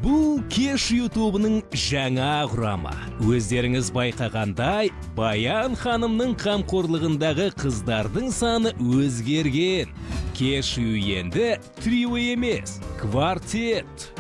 Бұл Кеш ютубының жаңа құрамы. Өздеріңіз байқағандай, Баян ханымның қамқорлығындағы қыздардың саны өзгерген. Кеш ю енді трио емес, квартет.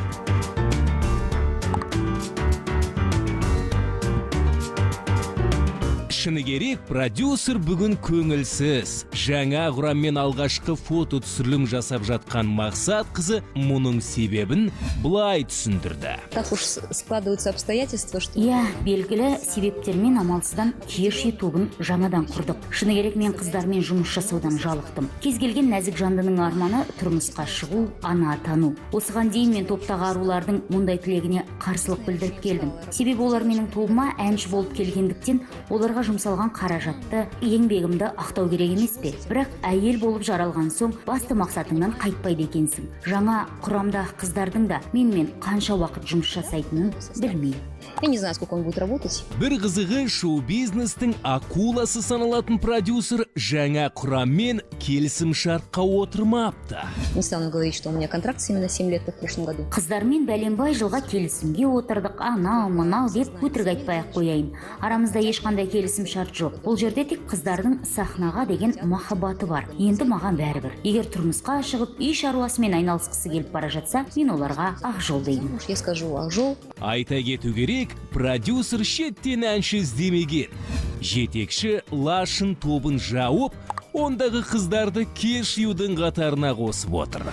Шыны керек, продюсер бүгін көңілсіз. Жаңа құраммен алғашқы фото түсірілім жасап жатқан Мақсат қызы мұның себебін былай түсіндірді. Так уж складываются обстоятельства, что... белгілі себептермен амалсыздан Кеш ютубын жаңадан құрдық. Шыны керек, мен қыздармен жұмыс жасаудан жалықтым. Кез келген нәзік жандының арманы тұрмысқа шығу, ана атану. Осыған дейін мен топтағы арулардың мұндай тілегіне қарсылық білдіріп келдім. Себебі олар менің тобыма әнші болып келгендіктен, оларға жұмсалған қаражатты, еңбегімді ақтау керек емес пе? Бірақ әйел болып жаралған соң басты мақсатыңнан қайтпайды екенсің. Жаңа құрамда қыздардың да менімен қанша уақыт жұмыс жасайтынын білмеймін. Я не знаю, сколько он будет работать. Бір қызығы шоу-бизнестің акуласы саналатын продюсер жаңа құраммен келісім шартқа отырмапты. Не стану говорить, что у меня контракт именно 7 лет в прошлом году. Қыздармен бәленбай жылға келісімге отырдық, анау мынау деп өтірік айтпай-ақ қояйын. Арамызда ешқандай келісім шарт жоқ. Бұл жерде тек қыздардың сахнаға деген махаббаты бар. Енді маған бәрібір. Егер тұрмысқа шығып, үй шаруасымен айналысқысы келіп бара жатса, мен оларға ақ жол деймін. Я скажу ақ жол. Айта кету керек, продюсер шеттен әнші іздемеген. Жетекші Лашын тобын жауып, ондағы қыздарды Кеш юдың қатарына қосып отыр.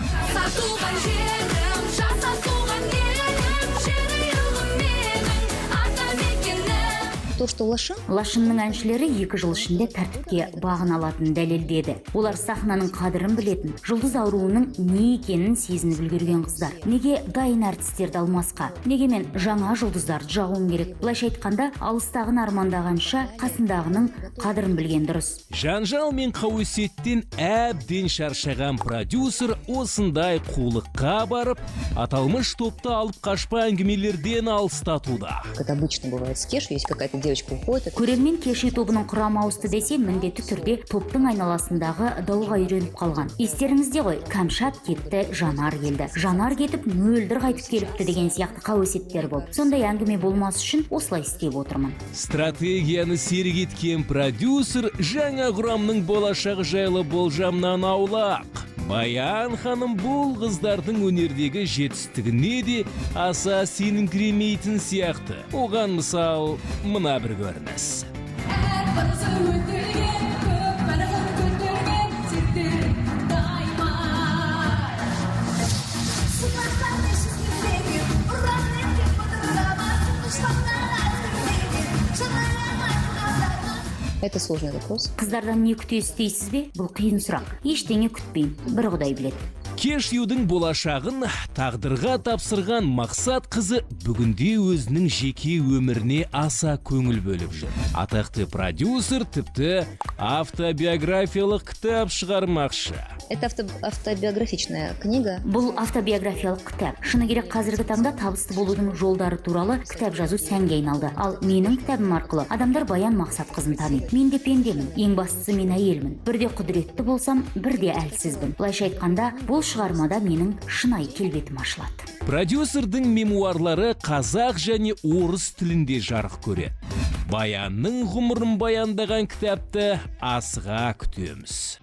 То, что Лашынның әншілері 2 жыл ішінде тәртіпке бағын алатынын дәлелдеді. Олар сахнаның қадірін білетін, жұлдыз ауруының не екенін сезініп үлгерген қыздар. Неге дайын әртістерді алмасқа? Неге мен жаңа жұлдыздарды жағуым керек? Былайша айтқанда, алыстағын армандағанша қасындағының қадірін білген дұрыс. Жанжал мен қауесеттен әбден шаршаған продюсер осындай қулыққа барып, аталмыш топты алып қашпа әңгімелерден алыстатуда. Как обычно бывает с Кеш, есть какая-то девочка уходит. Көрермен Кеш тобының құрамы ауысты десе, міндетті түрде топтың айналасындағы дауға үйреніп қалған. Естеріңізде ғой, Кәмшат кетті, Жанар келді. Жанар кетіп, мөлдір қайтып келіпті деген сияқты қауесеттер болды. Сондай әңгіме болмас үшін осылай істеп отырмын. Стратегияны серік еткен продюсер жаңа құрамның болашағы жайлы болжамнан аулақ. Баян ханым бұл қыздардың өнердегі жетістігіне де аса сеніңкіремейтін сияқты. Оған мысал мына бір көрініс. Это сложный вопрос. Қыздардан не күтесіз дейсіз бе? Бұл қиын сұрақ. Ештеңе күтпеймін. Бір Құдай біледі. Кеш юдың болашағын тағдырға тапсырған Мақсат қызы бүгінде өзінің жеке өміріне аса көңіл бөліп жүр. Атақты продюсер тіпті автобиографиялық кітап шығармақшы. Это автобиографичная книга. Бұл автобиографиялық кітап. Шыны керек, қазіргі таңда табысты болудың жолдары туралы кітап жазу сәнге айналды. Ал менің кітабым арқылы адамдар Баян Мақсат қызын таниды. Мен де пендемін. Ең бастысы мен әйелмін. Бірде құдіретті болсам, бірде әлсізбін. Былайша айтқанда, бұл шығармада менің шынайы келбетім ашылады. Продюсердің мемуарлары қазақ және орыс тілінде жарық көреді. Баянның ғұмырын баяндаған кітапты асыға күтеміз.